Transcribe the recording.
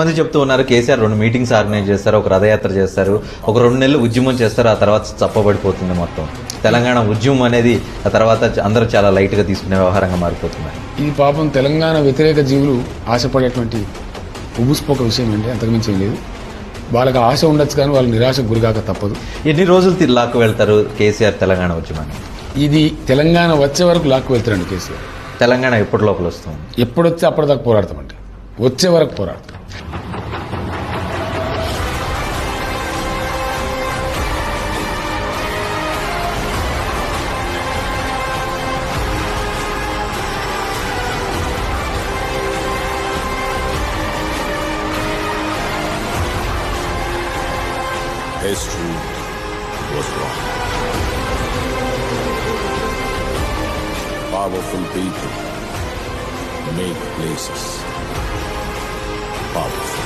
మంది చెప్తూ ఉన్నారు కేసీఆర్ 2 మీటింగ్స్ ఆర్గనైజ్ చేస్తారు, ఒక రథయాత్ర చేస్తారు, ఒక 2 నెలలు ఉద్యమం చేస్తారు, ఆ తర్వాత చప్పబడిపోతుంది మొత్తం. తెలంగాణ ఉద్యమం అనేది ఆ తర్వాత అందరూ చాలా లైట్గా తీసుకునే వ్యవహారంగా మారిపోతున్నారు. ఇది పాపం తెలంగాణ వ్యతిరేక జీవులు ఆశపడేటువంటి ఉబుస్పోక విషయం ఏంటి, అంతకుమించి ఏం లేదు. వాళ్ళకి ఆశ ఉండొచ్చు కానీ వాళ్ళు నిరాశకు గురిగాక తప్పదు. ఎన్ని రోజులు లాక్కు వెళ్తారు కేసీఆర్ తెలంగాణ ఉద్యమాన్ని? ఇది తెలంగాణ వచ్చే వరకు లాక్కు వెళ్తారండి కేసీఆర్. తెలంగాణ ఎప్పటి లోపల వస్తుంది? ఎప్పుడొస్తే అప్పటిదాకా పోరాడతామండి, వచ్చే వరకు పోరాడతాం. History was wrong. Powerful people make places powerful.